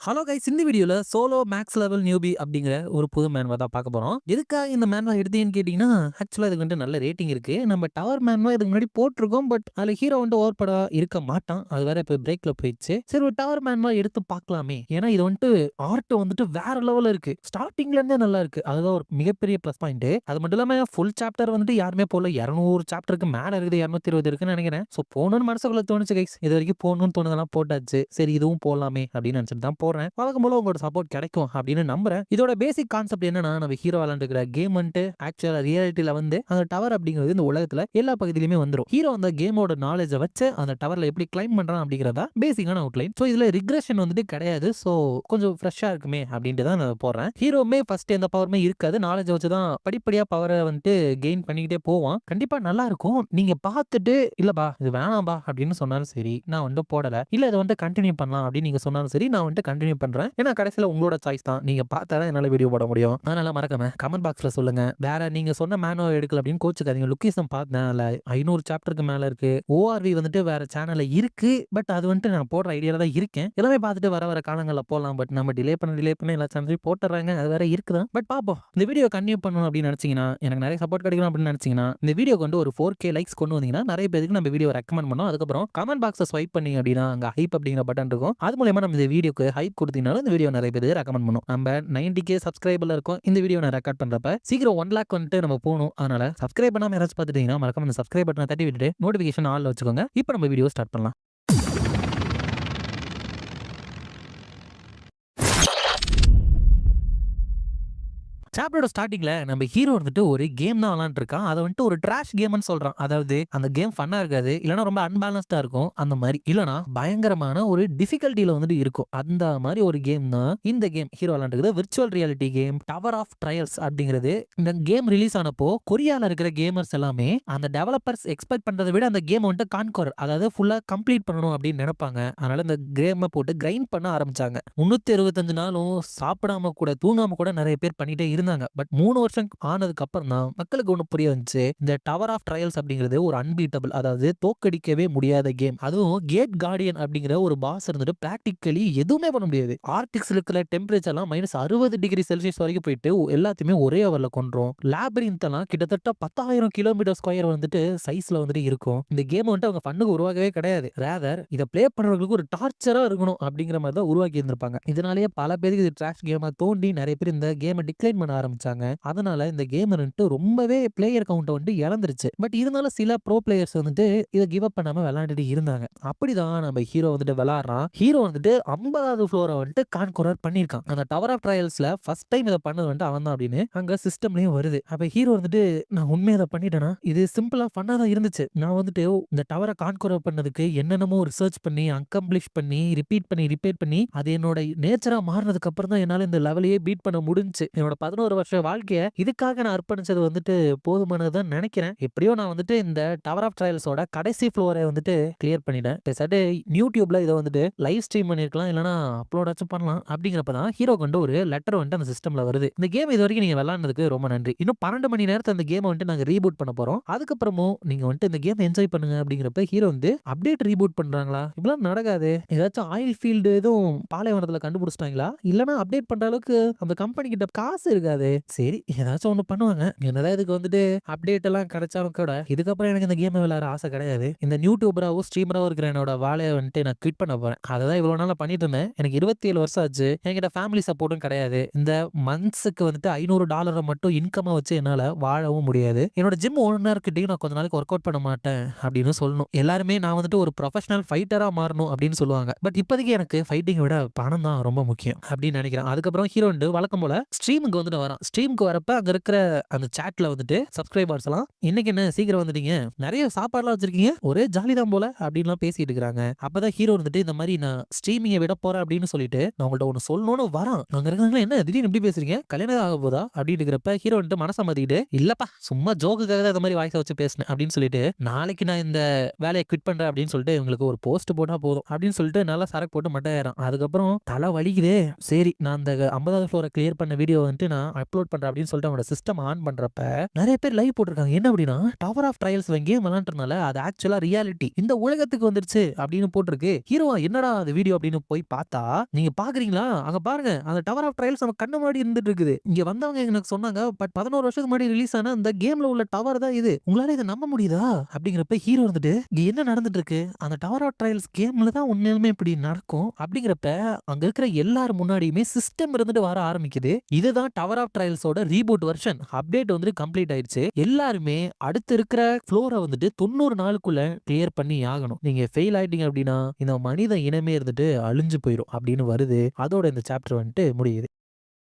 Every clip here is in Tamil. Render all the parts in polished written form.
ஹலோ கைஸ், இந்த வீடியோல சோலோ மேக்ஸ் லெவல் நியூபி அப்படிங்கிற ஒரு புது மேன்வா தான் பார்க்க போறோம். எதுக்காக இந்த மேன்வா எடுத்தீங்கன்னு கேட்டீங்கன்னா, ஆக்சுவலா இதுக்கு வந்துட்டு நல்ல ரேட்டிங் இருக்கு. நம்ம டவர் மேன்வா இதுக்கு முன்னாடி போட்டிருக்கோம். பட் அதுல ஹீரோ வந்துட்டு ஓவர் படா இருக்க மாட்டான். அது வேற இப்போ பிரேக்ல போயிடுச்சு. சரி, ஒரு டவர் மேன்வா எடுத்து பார்க்கலாமே. ஏன்னா இது வந்துட்டு ஆர்ட் வந்துட்டு வேற லெவல்ல இருக்கு. ஸ்டார்டிங்ல இருந்தே நல்லா இருக்கு. அதுதான் ஒரு மிகப்பெரிய ப்ளஸ் பாயிண்ட். அது மட்டும் இல்லாம ஃபுல் சாப்டர் வந்துட்டு யாருமே போல 200 சாப்டருக்கு மேல இருக்குது, 220 இருக்குன்னு நினைக்கிறேன். ஸோ போகணும்னு மனசுக்குள்ள தோணுச்சு கைஸ். இது வரைக்கும் போகணும்னு தோணுதெல்லாம் போட்டாச்சு. சரி, இதுவும் போடலாமே அப்படின்னு நினைச்சிட்டு தான் போறேன். வழக்கம் போல உங்களோட சப்போர்ட் கிடைக்கும் அப்படின்னு நம்புறேன். இதோட பேசிக் கான்செப்ட் என்னன்னா, நம்ம ஹீரோ விளையாண்டுக்கிற கேம் வந்துட்டு ஆக்சுவலா ரியாலிட்டியில வந்து அந்த டவர் அப்படிங்கிறது இந்த உலகத்துல எல்லா பகுதியிலுமே வந்துடும். ஹீரோ அந்த கேமோட நாலேஜை வச்சு அந்த டவர்ல எப்படி கிளைம் பண்றான் அப்படிங்கிறதா பேசிக்கான அவுட்லைன். ஸோ இதுல ரிக்ரெஷன் வந்துட்டு கிடையாது. ஸோ கொஞ்சம் ஃப்ரெஷ்ஷா இருக்குமே அப்படின்ட்டு தான் நான் போடுறேன். ஹீரோமே ஃபர்ஸ்ட் எந்த பவருமே இருக்காது. நாலேஜ் வச்சு தான் படிப்படியா பவரை வந்துட்டு கெயின் பண்ணிக்கிட்டே போவான். கண்டிப்பா நல்லா இருக்கும். நீங்க பார்த்துட்டு இல்லப்பா இது வேணாம்பா அப்படின்னு சொன்னாலும் சரி, நான் வந்துட்டு போடல. இல்ல இதை வந்துட்டு கண்டினியூ பண்ணலாம் அப்படின்னு நீங்க சொன்னாலும் சரி, நான் வந்துட்டு கண்டினியூ பண்றேன். ஏன்னா கடைசியில உங்களோட சாய்ஸ் தான். நீங்க பார்த்தாதான் என்னால வீடியோ போட முடியும். அதனால மறக்காம கமெண்ட் பாக்ஸ்ல சொல்லுங்க. வேற நீங்க சொன்ன மேனோ எடுக்கல அப்படின்னு கோச்சுக்காதீங்க. லொகேஷன் பார்த்தேன், அதுல 500 சாப்டருக்கு மேல இருக்கு. ஓஆர்வி வந்துட்டு வேற சேனல்ல இருக்கு. பட் அது வந்துட்டு நான் போடுற ஐடியால தான் இருக்கேன். எல்லாமே பார்த்துட்டு வர வர காலங்களில் போடலாம். பட் நம்ம டிலே பண்ண எல்லா சேனலையும் போட்டுறாங்க. அது வேற இருக்குதான். பட் பார்ப்போம். இந்த வீடியோ கண்டினியூ பண்ணணும் அப்படின்னு நினைச்சீங்கன்னா, எனக்கு நிறைய சப்போர்ட் கிடைக்கணும் அப்படின்னு நினைச்சீங்கன்னா, இந்த வீடியோக்கு வந்து ஒரு 4K லைக்ஸ் கொண்டு வந்தீங்கன்னா நிறைய பேருக்கு நம்ம வீடியோ ரெக்கமெண்ட் பண்ணோம். அதுக்கப்புறம் கமெண்ட் பாக்ஸை ஸ்வைப் பண்ணீங்க அப்படின்னா அங்க ஹைப் அப்படிங்கிற பட்டன் இருக்கும். அது மூலமா நம்ம இந்த வீடியோக்கு ஹைப் கொடுத்தீங்கன்னா இந்த வீடியோ நிறைய பேர் ரெக்கமெண்ட் பண்ணும். நம்ம 90K சப்ஸ்கிரைபர்ல இருக்கும். இந்த வீடியோ நான் ரெக்கார்ட் பண்றப்ப சீக்கிரம் 1 லேக் வந்துட்டு நம்ம போகணும். அதனால சப்ஸ்கிரைப் பண்ணாம யாராச்சும் பார்த்துட்டீங்கன்னா மறக்காம இந்த சப்ஸ்கிரைப் பட்டனை தட்டி விட்டுட்டு நோட்டிபிகேஷன் ஆல்ல வச்சுக்கோங்க. இப்போ நம்ம வீடியோ ஸ்டார்ட் பண்ணலாம். சாப்டரோட ஸ்டார்டிங்ல நம்ம ஹீரோ வந்துட்டு ஒரு கேம் தான் விளாண்டு இருக்கான். அதை வந்துட்டு ஒரு ட்ராஷ் கேம்னு சொல்றான். அதாவது அந்த கேம் ஃபன்னா இருக்காது, இல்லைன்னா ரொம்ப அன்பேலன்ஸ்டா இருக்கும். அந்த மாதிரி இல்லைன்னா பயங்கரமான ஒரு டிஃபிகல்ட்டியில வந்துட்டு இருக்கும். அந்த மாதிரி ஒரு கேம் தான் இந்த கேம் ஹீரோ விளாண்டுக்குது. Virtual reality game tower of trials அப்படிங்கிறது. இந்த கேம் ரிலீஸ் ஆனப்போ கொரியால இருக்கிற கேமர்ஸ் எல்லாமே அந்த டெவலப்பர்ஸ் எக்ஸ்பெக்ட் பண்றதை விட அந்த கேம் வந்துட்டு கான்கோர், அதாவது ஃபுல்லா கம்ப்ளீட் பண்ணணும் அப்படின்னு நினைப்பாங்க. அதனால இந்த கேமை போட்டு கிரைண்ட் பண்ண ஆரம்பிச்சாங்க. 365 நாளும் சாப்பிடாம கூட தூங்காம கூட நிறைய பேர் பண்ணிட்டே இருந்தாங்க. பட் 3 வருஷம் ஆனதுக்கு அப்புறம் தான் மக்களுக்கு ஒண்ணு புரிய வந்துச்சு. இந்த டவர் ஆஃப் ட்ரையல்ஸ் அப்படிங்கிறது ஒரு அன்பீட்டபிள், அதாவது தோக்கடிக்கவே முடியாத கேம். அதுவும் கேட் கார்டியன் அப்படிங்கிற ஒரு பாஸ் இருந்துட்டு பிராக்டிக்கலி எதுவுமே பண்ண முடியாது. ஆர்டிக்ஸ்ல இருக்கிற டெம்பரேச்சர்லாம் -60°C வரைக்கும் போயிட்டு எல்லாத்தையுமே ஒரே ஹவர்ல கொன்றோம். லேபிரின்த் எல்லாம் கிட்டத்தட்ட 10,000 கிலோமீட்டர் ஸ்கொயர் வந்துட்டு சைஸ்ல வந்துட்டு இருக்கும். இந்த கேம் வந்துட்டு அவங்க ஃபன்னுக்கு உருவாகவே கிடையாது. ரேதர் இதை பிளே பண்றவங்களுக்கு ஒரு டார்ச்சரா இருக்கணும் அப்படிங்கிற மாதிரி தான் உருவாக்கி இருந்திருப்பாங்க. இதனாலேயே பல பேருக்கு இது ட்ராஷ் கேமா தோண்டி நிறைய பேர் இந்த கேமை டிக்ளைன் பண்ண ஆரம்பிச்சாங்க. அதனால இந்த கேம் வந்துட்டு ரொம்பவே பிளேயர் கவுண்ட் வந்துட்டு இழந்துருச்சு. பட் இருந்தாலும் சில ப்ரோ பிளேயர்ஸ் வந்துட்டு இதை கிவ் அப் பண்ணாம விளையாண்டுட்டு இருந்தாங்க. அப்படிதான் நம்ம ஹீரோ வந்துட்டு விளையாடுறான். ஹீரோ வந்துட்டு 50வது ஃப்ளோரை வந்துட்டு கான்குரர் பண்ணியிருக்கான். அந்த டவர் ஆஃப் ட்ரையல்ஸ்ல ஃபர்ஸ்ட் டைம் இதை பண்ணது வந்துட்டு அவன் தான் அப்படின்னு அங்க சிஸ்டம்லயும் வருது. அப்ப ஹீரோ வந்துட்டு நான் உண்மையை அதை பண்ணிட்டேனா, இது சிம்பிளா ஃபன்னா தான் இருந்துச்சு. நான் வந்துட்டு இந்த டவரை கான்குரர் பண்ணதுக்கு என்னென்னமோ ரிசர்ச் பண்ணி அக்கம்ப்ளிஷ் பண்ணி ரிப்பீட் பண்ணி அது என்னோட நேச்சரா மாறினதுக்கு அப்புறம் தான் என்னால இந்த லெவலையே பீட் பண்ண முடிஞ்சு. என்னோட 11 வருஷ வாழ்க்கைய இதுக்காக நான் அர்ப்பணிச்சது வந்துட்டு போதுமானதுதான் நினைக்கிறேன். எப்படியோ நான் வந்துட்டு இந்த டவர் ஆஃப் ட்ரையல்ஸோட கடைசி ஃப்ளோரை வந்துட்டு கிளியர் பண்ணிட்டேன். பேசாட்டு யூடியூப்ல இதை வந்துட்டு லைவ் ஸ்ட்ரீம் பண்ணிருக்கலாம், இல்லைன்னா அப்லோட் ஆச்சும் பண்ணலாம். அப்படிங்கிறப்பதான் ஹீரோ கொண்டு ஒரு லெட்டர் வந்துட்டு அந்த சிஸ்டம்ல வருது. இந்த கேம் இது வரைக்கும் நீங்க விளையாடுனதுக்கு ரொம்ப நன்றி. இன்னும் 12 மணி நேரத்தை அந்த கேமை வந்துட்டு நாங்க ரீபூட் பண்ண போறோம். அதுக்கப்புறமும் நீங்க வந்துட்டு இந்த கேம் என்ஜாய் பண்ணுங்க அப்படிங்கிறப்ப ஹீரோ வந்து அப்டேட் ரீபூட் பண்றாங்களா? இப்பெல்லாம் நடக்காது. ஏதாச்சும் ஆயில் ஃபீல்டு எதுவும் பாலைவனத்துல கண்டுபிடிச்சிட்டாங்களா? இல்லைன்னா அப்டேட் பண்ற அளவுக்கு அந்த கம்பெனி கிட்ட காசு இருக்காது. சரி, ஏதாச்சும் ஒண்ணு பண்ணுவாங்க. என்னதான் இதுக்கு வந்துட்டு அப்டேட் எல்லாம் கிடைச்சாலும் கூட இதுக்கப்புறம் எனக்கு இந்த கேம் விளையாட ஆசை கிடையாது. இந்த யூடியூபராவும் ஸ்ட்ரீமராவும் இருக்கிற என்னோட வேலையை வந்துட்டு நான் குவிட் பண்ண போறேன். அதான் இவ்வளவு நாளா பண்ணிட்டு இருந்தேன். எனக்கு 27 வருஷம் ஆச்சு. என்கிட்ட ஃபேமிலி சப்போர்ட்டும் கிடையாது. இந்த மந்த்ஸுக்கு வந்துட்டு $500 மட்டும் இன்கமா வச்சு என்னால வாழவும் முடியாது. என்னோட ஜிம் ஓனர்கிட்டையும் நான் கொஞ்ச நாளைக்கு ஒர்க் அவுட் பண்ண மாட்டேன் அப்படின்னு சொல்லணும். எல்லாருமே நான் வந்துட்டு ஒரு ப்ரொஃபஷனல் ஃபைட்டரா மாறணும் அப்படின்னு சொல்லுவாங்க. பட் இப்போதைக்கு எனக்கு ஃபைட்டிங் விட பணம் தான் ரொம்ப முக்கியம் அப்படின்னு நினைக்கிறேன். அதுக்கப்புறம் ஹீரோ வந்து வழக்கம் போல ஸ்ட்ரீமுக்கு வந்துட்டு வரான். ஸ்ட்ரீமுக்கு வரப்ப அங்க இருக்கிற அந்த சாட்ல வந்துட்டு சப்ஸ்கிரைபர்ஸ் எல்லாம் இன்னைக்கு என்ன சீக்கிரம் வந்துட்டீங்க, நிறைய சாப்பாடுலாம் வச்சிருக்கீங்க, ஒரே ஜாலி தான் போல அப்படின்லாம் பேசிட்டு இருக்காங்க. அப்பதான் ஹீரோ வந்துட்டு இந்த மாதிரி நான் ஸ்ட்ரீமிங்கை விட போறேன் அப்படின்னு சொல்லிட்டு நான் உங்கள்ட்ட ஒன்று சொல்லணும்னு வரான். அங்க இருக்காங்க, என்ன திடீர்னு இப்படி பேசுறீங்க, கல்யாணம் ஆக போதா அப்படின்னு இருக்கிறப்ப ஹீரோ வந்துட்டு மனசை மாத்திக்கிட்டு இல்லப்பா சும்மா ஜோக்குக்காக தான் இந்த மாதிரி வாய்ஸை வச்சு பேசினேன் அப்படின்னு சொல்லிட்டு நாளைக்கு நான் இந்த வேலையை குவிட் பண்றேன் அப்படின்னு சொல்லிட்டு இவங்களுக்கு ஒரு போஸ்ட் போட்டா போதும் அப்படின்னு சொல்லிட்டு நல்லா சரக்கு போட்டு மட்டையாயிரம். அதுக்கப்புறம் தலை வலிக்குதே. சரி, நான் அந்த 50வது ஃப்ளோரை கிளியர் பண்ண வீடியோ வந்துட்டு நான் அப்லோட் பண்றேன் அப்படின்னு சொல்லிட்டு அவனோட சிஸ்டம் ஆன் பண்றப்ப நிறைய பேர் லைவ் போட்டிருக்காங்க. என்ன அப்படின்னா டவர் ஆஃப் ட்ரையல்ஸ் கேம் விளையாண்டுறதுனால அது ஆக்சுவலா ரியாலிட்டி இந்த உலகத்துக்கு வந்துருச்சு அப்படின்னு போட்டிருக்கு. ஹீரோவா என்னடா அது வீடியோ அப்படின்னு போய் பார்த்தா நீங்க பாக்குறீங்களா அங்க பாருங்க அந்த டவர் ஆஃப் ட்ரையல்ஸ் நம்ம கண்ணு முன்னாடி இருந்துட்டு இருக்குது. இங்க வந்தவங்க எனக்கு சொன்னாங்க பட் 11 வருஷத்துக்கு முன்னாடி ரிலீஸ் ஆன அந்த கேம்ல உள்ள டவர் தான் இது. உங்களால இதை நம்ப முடியுதா அப்படிங்கிறப்ப ஹீரோ இருந்துட்டு இங்க என்ன நடந்துட்டு இருக்கு அந்த டவர் ஆஃப் ட்ரையல்ஸ் கேம்ல தான் உண்மையுமே இப்படி நடக்கும் அப்படிங்கிறப்ப அங்க இருக்கிற எல்லாரும் முன்னாடியுமே சிஸ்டம் இருந்துட்டு வர ஆரம்பிக்குது. இதுதான் டவர் ஆஃப் ட்ரையல்ஸோட ரீபூட் வெர்ஷன் அப்டேட் வந்துட்டு கம்ப்ளீட் ஆயிடுச்சு. எல்லாருமே அடுத்து இருக்கிற ஃப்ளோரை வந்துட்டு 90 நாளுக்குள்ள கிளியர் பண்ணி ஆகணும். நீங்க ஃபெயில் ஆயிட்டீங்க அப்படின்னா இந்த மனித இனமே இருந்துட்டு அழிஞ்சு போயிடும் அப்படின்னு வருது. அதோட இந்த சாப்டர் வந்துட்டு முடியுது.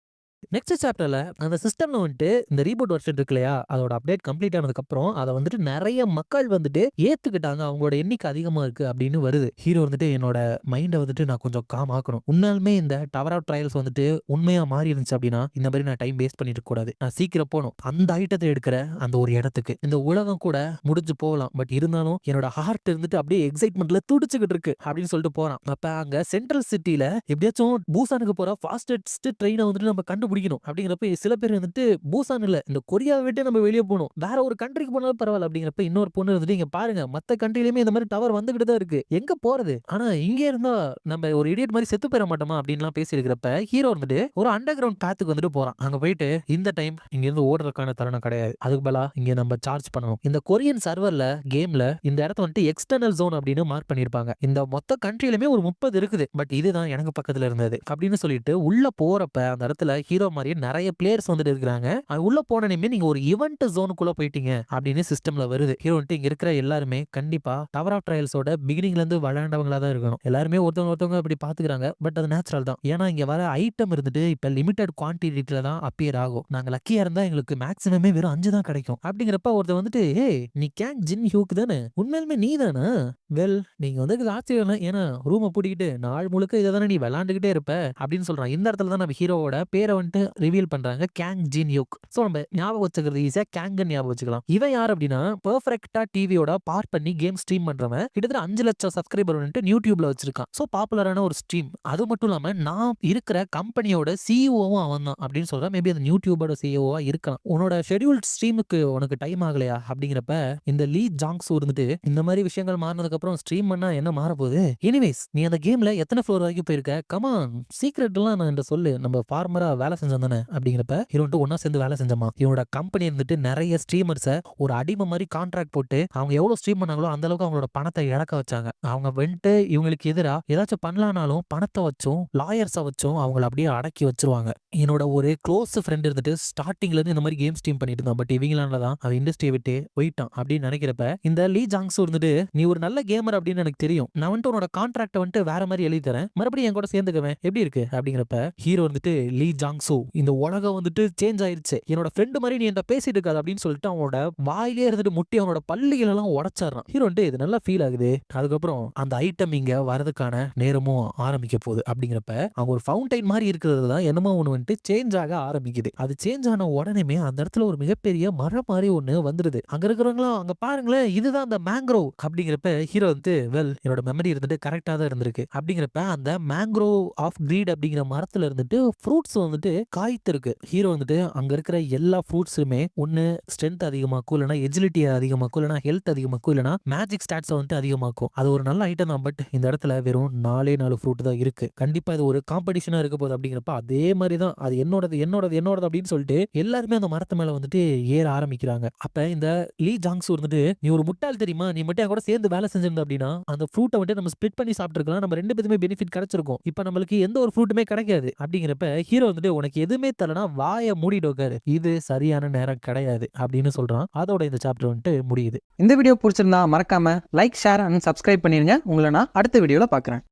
நெக்ஸ்ட் சாப்டர்ல அந்த சிஸ்டம்ல வந்துட்டு இந்த ரீபூட் வெர்ஷன் இருக்கு இல்லையா அதோட அப்டேட் கம்ப்ளீட் ஆனதுக்கு அப்புறம் அதை வந்துட்டு நிறைய மக்கள் வந்துட்டு ஏத்துக்கிட்டாங்க. அவங்களோட எண்ணிக்கை அதிகமா இருக்கு அப்படின்னு வருது. ஹீரோ வந்துட்டு என்னோட மைண்டை வந்துட்டு நான் கொஞ்சம் காம் ஆக்கணும். உண்மையாலுமே இந்த டவர் ஆஃப் ட்ரையல்ஸ் வந்துட்டு உண்மையா மாறி இருந்துச்சு அப்படின்னா இந்த மாதிரி நான் டைம் வேஸ்ட் பண்ணிட்டு கூடாது. நான் சீக்கிரம் போகணும் அந்த ஐட்டத்தை எடுக்கிற அந்த ஒரு இடத்துக்கு. இந்த உலகம் கூட முடிஞ்சு போகலாம் பட் இருந்தாலும் என்னோட ஹார்ட் இருந்துட்டு அப்படியே எக்ஸைட்மெண்ட்ல துடிச்சுக்கிட்டு இருக்கு அப்படின்னு சொல்லிட்டு போறான். அப்ப அங்க சென்ட்ரல் சிட்டில எப்படியாச்சும் பூசானுக்கு போற ஃபாஸ்டஸ்ட் ட்ரெயினை வந்துட்டு நம்ம கண்டுபிடிக்கணும் அப்படிங்கிறப்ப சில பேர் வந்துட்டு பூசான் இல்ல இந்த கொரியாவை விட்டு நம்ம வெளியே போகணும் வேற ஒரு கண்ட்ரிக்கு போனாலும் பரவாயில்ல அப்படிங்கிறப்ப இன்னொரு பொண்ணு இருந்துட்டு இங்க பாருங்க மத்த கண்ட்ரிலயுமே இந்த மாதிரி டவர் வந்துகிட்டு தான் இருக்கு எங்க போறது ஆனா இங்கே இருந்தா நம்ம ஒரு இடியட் மாதிரி செத்து பெற மாட்டோமா அப்படின்லாம் பேசி இருக்கிறப்ப ஹீரோ வந்துட்டு ஒரு அண்டர் கிரவுண்ட் பேத்துக்கு வந்துட்டு போறான். அங்க போயிட்டு இந்த டைம் இங்க இருந்து ஓடுறதுக்கான தருணம் கிடையாது. அதுக்கு பதிலா இங்க நம்ம சார்ஜ் பண்ணணும். இந்த கொரியன் சர்வர்ல கேம்ல இந்த இடத்த வந்துட்டு எக்ஸ்டர்னல் ஜோன் அப்படின்னு மார்க் பண்ணிருப்பாங்க. இந்த மொத்த கண்ட்ரிலுமே ஒரு 30 இருக்குது பட் இதுதான் எனக்கு பக்கத்துல இருந்தது அப்படின்னு சொல்லிட்டு உள்ள போறப்ப அந்த இடத்துல ஹீரோ மாதிரி நிறைய பிளேயர்ஸ் வந்துட்டு இருக்காங்க. உள்ள போனே நீங்க ஒரு ஈவென்ட் ஜோனுக்குள்ள போயிட்டீங்க அப்படின்னு சிஸ்டம்ல வருது. ஹீரோ வந்துட்டு இங்க இருக்கிற எல்லாருமே கண்டிப்பா டவர் ஆஃப் ட்ரையல்ஸோட பிகினிங்ல இருந்து விளையாண்டவங்களா தான் இருக்கணும். எல்லாருமே ஒருத்தவங்க அப்படி பாத்துக்கிறாங்க பட் அது நேச்சுரல் தான். ஏன்னா இங்க வர ஐட்டம் இருந்துட்டு இப்ப லிமிடெட் குவான்டிட்டில தான் அப்பியர் ஆகும். நாங்க லக்கியா இருந்தா எங்களுக்கு மேக்ஸிமமே வெறும் 5 தான் கிடைக்கும் அப்படிங்கிறப்ப ஒருத்தர் வந்துட்டு ஏய் நீ கேங் ஜின் ஹியூக் தானே உண்மையிலுமே நீ தானே வெல் நீங்க வந்து ஆச்சரியம் ஏன்னா ரூமை பூட்டிக்கிட்டு நாள் முழுக்க இதை தானே நீ விளையாண்டுகிட்டே இருப்ப அப்படின்னு சொல்றான். இந்த இடத்துல தான் நம்ம ஹீரோவோட பேரை வந்துட்டு ரிவீல் பண்றாங்க கேங் ஜின் யூக். சோ நம்ம ஞாபகம் வச்சுக்கிறது ஈஸியா கேங்க ஞாபகம் வச்சுக்கலாம். இவன் யார் அப்படின்னா பெர்ஃபெக்ட்டா டிவியோட பார்ட் பண்ணி கேம் ஸ்ட்ரீம் பண்றவன். கிட்டத்தட்ட 5 லட்சம் சப்ஸ்கிரைபர் வந்துட்டு யூடியூப்ல வச்சிருக்கான். சோ பாப்புலரான ஒரு ஸ்ட்ரீம். அது மட்டும் இல்லாம நான் இருக்கிற கம்பெனியோட சிஇஓவும் அவன் தான் அப்படின்னு சொல்றேன். மேபி அந்த யூடியூபோட சிஇஓவா இருக்கலாம். உன்னோட ஷெட்யூல்ட் ஸ்ட்ரீமுக்கு உனக்கு டைம் ஆகலையா அப்படிங்கிறப்ப இந்த லீ ஜாங்ஸு இருந்துட்டு இந்த மாதிரி விஷயங்கள் மாறினதுக்கு அப்புறம் ஸ்ட்ரீம் பண்ணா என்ன மாற போகுது. எனிவேஸ் நீ அந்த கேம்ல எத்தனை ஃப்ளோர் வரைக்கும் போயிருக்க கமான் சீக்ரெட் எல்லாம் நான் சொல்லு நம்ம ஃபார்மரா வேலை செஞ்சோம் தானே அப்படிங்கிறப்ப ஹீரோன்ட்டு ஒன்னா சேர்ந்து வேலை செஞ்சோமா. இவனோட கம்பெனி இருந்துட்டு நிறைய ஸ்ட்ரீமர்ஸை ஒரு அடிமை மாதிரி கான்ட்ராக்ட் போட்டு அவங்க எவ்வளவு ஸ்ட்ரீம் பண்ணாங்களோ அந்த அளவுக்கு அவங்களோட பணத்தை இழக்க வச்சாங்க. அவங்க வந்துட்டு இவங்களுக்கு எதிரா ஏதாச்சும் பண்ணலானாலும் பணத்தை வச்சும் லாயர்ஸை வச்சும் அவங்கள அப்படியே அடக்கி வச்சிருவாங்க. என்னோட ஒரு க்ளோஸ் ஃப்ரெண்ட் இருந்துட்டு ஸ்டார்டிங்ல இருந்து இந்த மாதிரி கேம் ஸ்ட்ரீம் பண்ணிட்டு இருந்தான் பட் இவங்களால தான் அவன் இண்டஸ்ட்ரியை விட்டு போயிட்டான் அப்படின்னு நினைக்கிறப்ப இந்த லீ ஜாங்ஸு இருந்துட்டு நீ ஒரு நல்ல கேமர் அப்படின்னு எனக்கு தெரியும். நான் வந்துட்டு உன்னோட கான்ட்ராக்டை வந்துட்டு வேற மாதிரி எழுதி தரேன் மறுபடியும் என் கூட சேர்ந்துக்குவேன் எப்படி இருக்கு அப்படிங்கிறப்ப ஹீரோ வந்துட்டு லீ ஜாங்ஸு இந்த உலகம் வந்துட்டு சேஞ்ச் ஆயிருச்சு என்னோட ஃப்ரெண்டு மாதிரி நீ என்கிட்ட பேசிட்டு இருக்காது அப்படின்னு சொல்லிட்டு அவனோட வாயிலே இருந்துட்டு முட்டி அவனோட பல்லிகள் எல்லாம் உடைச்சாரான். ஹீரோ வந்துட்டு இது நல்லா ஃபீல் ஆகுது. அதுக்கப்புறம் அந்த ஐட்டம் இங்க வரதுக்கான நேரமும் ஆரம்பிக்க போகுது அப்படிங்கிறப்ப அவங்க ஒரு ஃபவுண்டைன் மாதிரி இருக்கிறது தான் என்னமோ ஒன்று வந்துட்டு சேஞ்ச் ஆக ஆரம்பிக்குது. அது சேஞ்ச் ஆன உடனே அந்த இடத்துல ஒரு மிகப்பெரிய மரம் மாதிரி ஒண்ணு வந்துருது. அங்க இருக்கிறவங்களும் அங்க பாருங்களேன் இதுதான் அந்த மேங்க்ரோவ் அப்படிங்கிறப்ப ஹீரோ வந்து வெல் என்னோட மெமரி இருந்துட்டு கரெக்டா தான் இருந்திருக்கு அப்படிங்கிறப்ப அந்த மேங்க்ரோவ் ஆஃப் கிரீட் அப்படிங்கிற மரத்துல இருந்துட்டு ஃப்ரூட்ஸ் வந்துட்டு காய்த்திருக்கு. ஹீரோ வந்துட்டு அங்க இருக்கிற எல்லா ஃப்ரூட்ஸுமே ஒன்னு ஸ்ட்ரென்த் அதிகமாக்கும் இல்லைன்னா எஜிலிட்டி அதிகமாக்கும் இல்லைன்னா ஹெல்த் அதிகமாக்கும் இல்லைன்னா மேஜிக் ஸ்டாட்ஸ் வந்துட்டு அதிகமாக்கும். அது ஒரு நல்ல ஐட்டம் தான் பட் இந்த இடத்துல வெறும் 4 ஃப்ரூட் தான் இருக்கு. கண்டிப்பா இது ஒரு காம்படிஷனா இருக்க போகுது அப்படிங்கிறப்ப அதே மாதிரி தான் அது என்னோடது அப்படின்னு சொல்லிட்டு எல்லாருமே அந்த மரத்து மேல வந்துட்டு ஏற ஆரம்பிக்கிறாங்க. அப்ப இந்த லீ ஜாங்ஸு வந்துட்டு நீ ஒரு முட்டாள் தெரியுமா நீ மட்டும் என் கூட சேர்ந்து வேலை செஞ்சிருந்த அப்படின்னா அந்த ஃப்ரூட்டை வந்துட்டு நம்ம ஸ்பிளிட் பண்ணி சாப்பிட்டுருக்கலாம் நம்ம 2 பேருமே பெனிஃபிட் கிடைச்சிருக்கும். இப்ப நம்மளுக்கு எந்த ஒரு ஃப்ரூட்டுமே கிடைக்காது அப்படிங்கிறப்ப ஹீரோ வந்துட்டு உனக்கு எதுவுமே தரனா வாயை மூடிட்டு உட்காரு இது சரியான நேரம் கிடையாது அப்படின்னு சொல்றான். அதோட இந்த சாப்டர் வந்துட்டு முடியுது. இந்த வீடியோ பிடிச்சிருந்தா மறக்காம லைக் ஷேர் அண்ட் சப்ஸ்கிரைப் பண்ணிருங்க. உங்களை நான் அடுத்த வீடியோல பாக்குறேன்.